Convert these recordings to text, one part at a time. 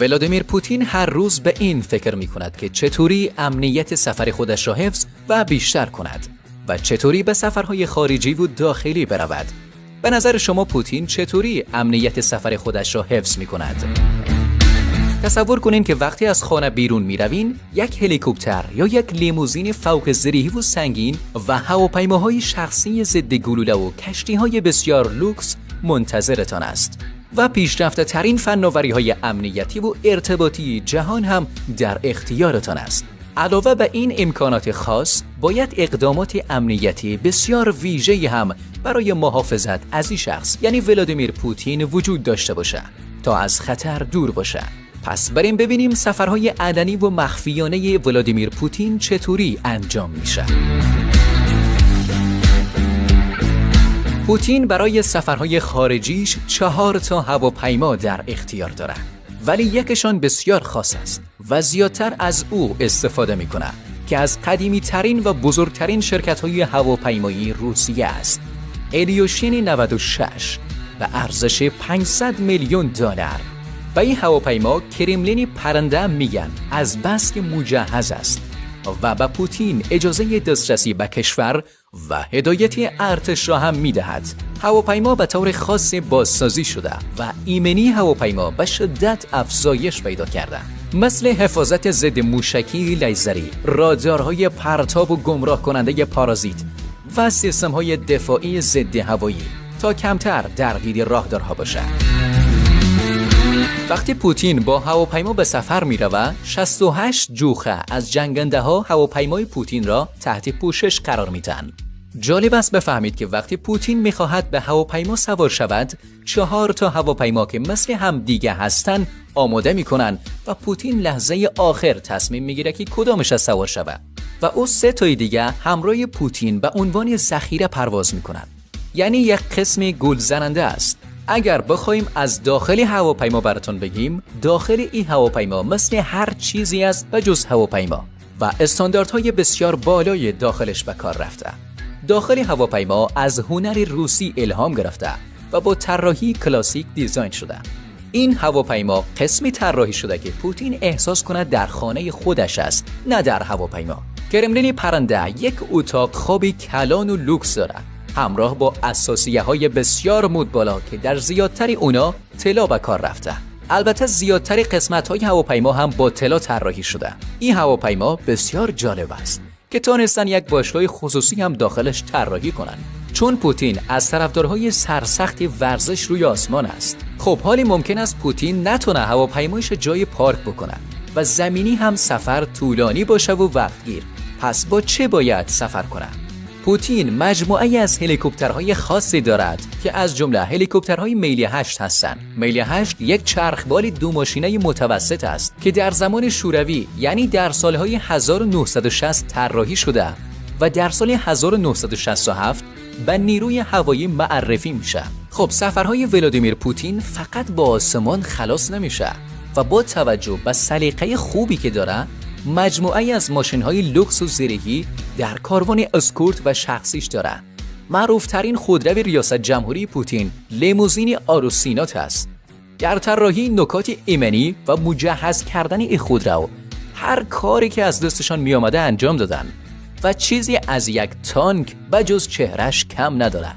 ولادیمیر پوتین هر روز به این فکر می کند که چطوری امنیت سفر خودش را حفظ و بیشتر کند و چطوری به سفرهای خارجی و داخلی برود. به نظر شما پوتین چطوری امنیت سفر خودش را حفظ می کند؟ تصور کنین که وقتی از خانه بیرون می روین، یک هلیکوپتر یا یک لیموزین فوق زرهی و سنگین و هواپیماهای شخصی ضد گلوله و کشتی‌های بسیار لوکس منتظرتان است و پیشرفته ترین فناوری‌های امنیتی و ارتباطی جهان هم در اختیارتان است. علاوه بر این امکانات خاص، باید اقدامات امنیتی بسیار ویژه‌ای هم برای محافظت از این شخص یعنی ولادیمیر پوتین وجود داشته باشد تا از خطر دور باشد. پس بریم ببینیم سفرهای علنی و مخفیانه ولادیمیر پوتین چطوری انجام میشه. پوتین برای سفرهای خارجیش 4 هواپیما در اختیار داره، ولی یکشان بسیار خاص است و زیادتر از او استفاده میکنه که از قدیمی ترین و بزرگترین شرکت‌های هواپیمایی روسیه است. الیوشین 96 و ارزش 500 میلیون دلار. و این هواپیما کرملین پرنده میگن از بس که مجهز است و به پوتین اجازه دسترسی به کشور و هدایت ارتش را هم میدهد. هواپیما به طور خاص بازسازی شده و ایمنی هواپیما به شدت افزایش پیدا کرده، مثل حفاظت ضد موشکی لیزری، رادارهای پرتاب و گمراه کننده پارازیت و سیستم‌های دفاعی ضد هوایی تا کمتر درگیر راهدارها باشد. وقتی پوتین با هواپیما به سفر می رود، 68 جوخه از جنگنده ها هواپیمای پوتین را تحت پوشش قرار می دهند. جالب است بفهمید که وقتی پوتین می خواهد به هواپیما سوار شود، 4 هواپیما که مثل هم دیگه هستند آماده می کنند و پوتین لحظه آخر تصمیم می گیره که کدامش از سوار شود و او 3 دیگه همراه پوتین به عنوان ذخیره پرواز می کنند. یعنی یک قسم گول زننده است. اگر بخوایم از داخل هواپیما براتون بگیم، داخل این هواپیما مثل هر چیزی است بجز هواپیما و استانداردهای بسیار بالای داخلش به کار رفته. داخل هواپیما از هنر روسی الهام گرفته و با طراحی کلاسیک دیزاین شده. این هواپیما قسمی طراحی شده که پوتین احساس کنه در خانه خودش است، نه در هواپیما. کرملین پرنده یک اتاق خوابی کلان و لوکس داره، همراه با اساسیه‌های بسیار مد بالا که در زیادتر اونا طلا به کار رفته. البته زیادتر قسمت‌های هواپیما هم با طلا طراحی شده. این هواپیما بسیار جالب است که تونستن یک باشگاه خصوصی هم داخلش طراحی کنن، چون پوتین از طرفدارهای سرسخت ورزش روی آسمان است. خب حالی ممکن است پوتین نتونه هواپیمایش جای پارک بکنه و زمینی هم سفر طولانی باشه و وقتگیر. پس با چه باید سفر کنه؟ پوتین مجموعه‌ای از هلیکوپترهای خاصی دارد که از جمله هلیکوپترهای میلی 8 هستند. میلی 8 یک چرخبال 2 ماشینه متوسط است که در زمان شوروی یعنی در سالهای 1960 طراحی شده و در سال 1967 به نیروی هوایی معرفی میشه. خب سفرهای ولادیمیر پوتین فقط با آسمان خلاص نمیشه و با توجه به سلیقه خوبی که داره، مجموعه‌ای از ماشین‌های لوکس و زرهی در کاروان اسکورت و شخصیش داره. معروف‌ترین خودرو ریاست جمهوری پوتین لیموزین آروسینات است. در طراحی نکات ایمنی و مجهز کردن این خودرو هر کاری که از دستشان می‌آمده انجام دادن و چیزی از یک تانک بجز چهرش کم نداره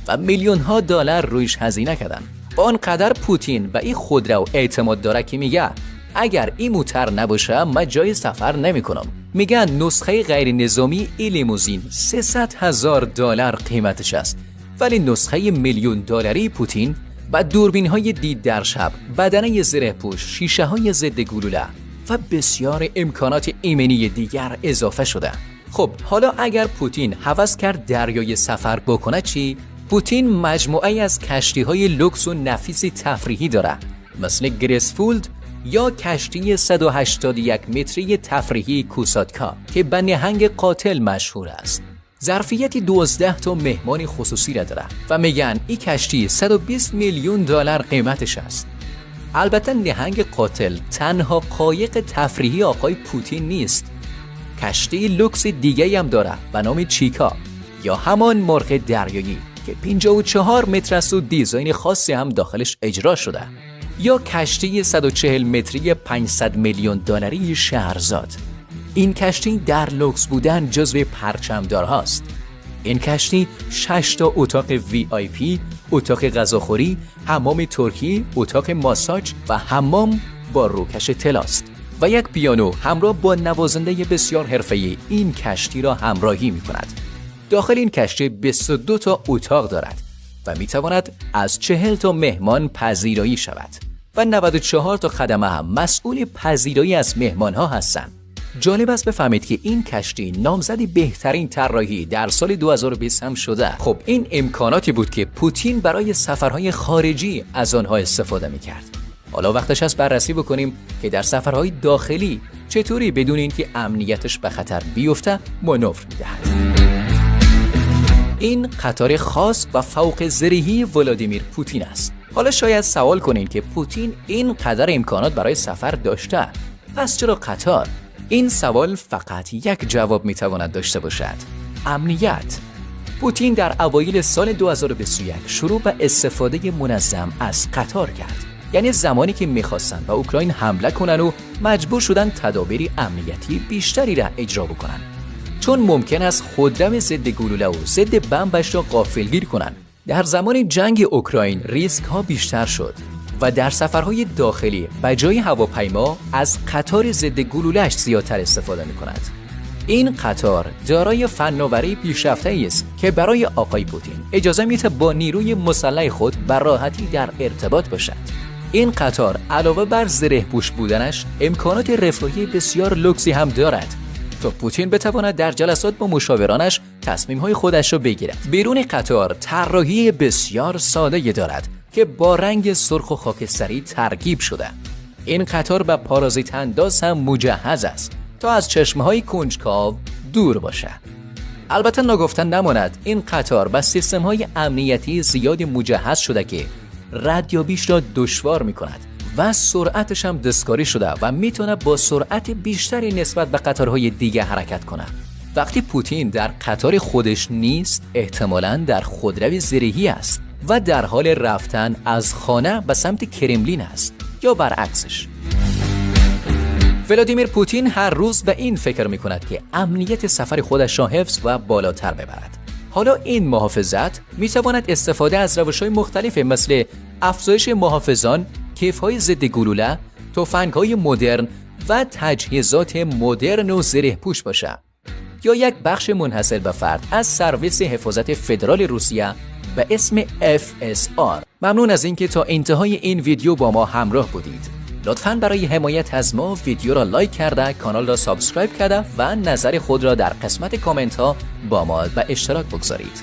و میلیون‌ها دلار رویش هزینه کردن. با آنقدر پوتین به این خودرو اعتماد داره که میگه اگر این موتر نباشه من جای سفر نمی کنم. میگن نسخه غیر نظامی این لیموزین 300,000 دلار قیمتش است، ولی نسخه میلیون دلاری پوتین با دوربین های دید در شب، بدنه زره پوش، شیشه های ضد گلوله و بسیار امکانات ایمنی دیگر اضافه شده. خب حالا اگر پوتین هوس کرد دریای سفر بکنه چی؟ پوتین مجموعه از کشتی های لوکس و نفیس تفریحی داره، مثل گریسفولد یا کشتی 181 متری تفریحی کوساتکا که به نهنگ قاتل مشهور است. ظرفیت 12 مهمان خصوصی را داره و میگن این کشتی 120 میلیون دلار قیمتش است. البته نهنگ قاتل تنها قایق تفریحی آقای پوتین نیست. کشتی لوکس دیگه هم داره به نام چیکا یا همان مرغ دریایی که 54 متر است و دیزاین خاصی هم داخلش اجرا شده. یا کشتی 140 متری 500 میلیون دلاری شهرزاد. این کشتی در لوکس بودن جزو پرچمدارهاست. این کشتی 6 تا اتاق VIP، اتاق غذاخوری، حمام ترکی، اتاق ماساژ و حمام با روکش طلاست و یک پیانو همراه با نوازنده بسیار حرفه‌ای این کشتی را همراهی می‌کند. داخل این کشتی 22 تا اتاق دارد و می‌تواند از 40 تا مهمان پذیرایی شود و 94 تا خدمه هم مسئول پذیرایی از مهمان‌ها هستند. جالب است بفهمید که این کشتی نامزد بهترین طراحی در سال 2020 هم شده. خب این امکاناتی بود که پوتین برای سفرهای خارجی از آنها استفاده می‌کرد. حالا وقتش است بررسی بکنیم که در سفرهای داخلی چطوری بدون اینکه امنیتش به خطر بیفته مانور می‌دهد. این قطار خاص و فوق زرهی ولادیمیر پوتین است. حالا شاید سوال کنین که پوتین این قدر امکانات برای سفر داشته، پس چرا قطار؟ این سوال فقط یک جواب میتواند داشته باشد: امنیت. پوتین در اوایل سال 2021 شروع به استفاده منظم از قطار کرد. یعنی زمانی که میخواستن به اوکراین حمله کنن و مجبور شدن تدابیر امنیتی بیشتری را اجرا بکنن، چون ممکن است خودرو ضد گلوله و ضد بمبش را غافلگیر کنن. در زمان جنگ اوکراین ریسک ها بیشتر شد و در سفرهای داخلی به جای هواپیما از قطار ضد گلوله‌اش زیادتر استفاده می‌کند. این قطار دارای فناوری پیشرفته‌ای است که برای آقای پوتین اجازه میده با نیروی مسلح خود به راحتی در ارتباط باشد. این قطار علاوه بر زره‌پوش بودنش امکانات رفاهی بسیار لوکسی هم دارد تا پوتین بتواند در جلسات با مشاورانش تصمیم‌های خودش را بگیرد. بیرون قطار طراحی بسیار ساده‌ای دارد که با رنگ سرخ و خاکستری ترکیب شده. این قطار به پارازیت انداز هم مجهز است تا از چشمه‌های کنجکاو دور باشه. البته نگفتن نماند این قطار با سیستم‌های امنیتی زیادی مجهز شده که ردیابیش را دشوار می‌کند و سرعتش هم دستکاری شده و میتونه با سرعت بیشتری نسبت به قطارهای دیگه حرکت کنه. وقتی پوتین در قطار خودش نیست، احتمالاً در خودرو زرهی است و در حال رفتن از خانه به سمت کرملین است یا برعکسش. ولادیمیر پوتین هر روز به این فکر می‌کند که امنیت سفر خودش را حفظ و بالاتر ببرد. حالا این محافظت می‌تواند استفاده از روش‌های مختلف مثل افزایش محافظان، کیف‌های ضد گلوله، تفنگ‌های مدرن و تجهیزات مدرن و زره‌پوش باشد، یا یک بخش منحصر به فرد از سرویس حفاظت فدرال روسیه به اسم FSR. ممنون از اینکه تا انتهای این ویدیو با ما همراه بودید. لطفاً برای حمایت از ما ویدیو را لایک کرده، کانال را سابسکرایب کرده و نظر خود را در قسمت کامنت ها با ما به اشتراک بگذارید.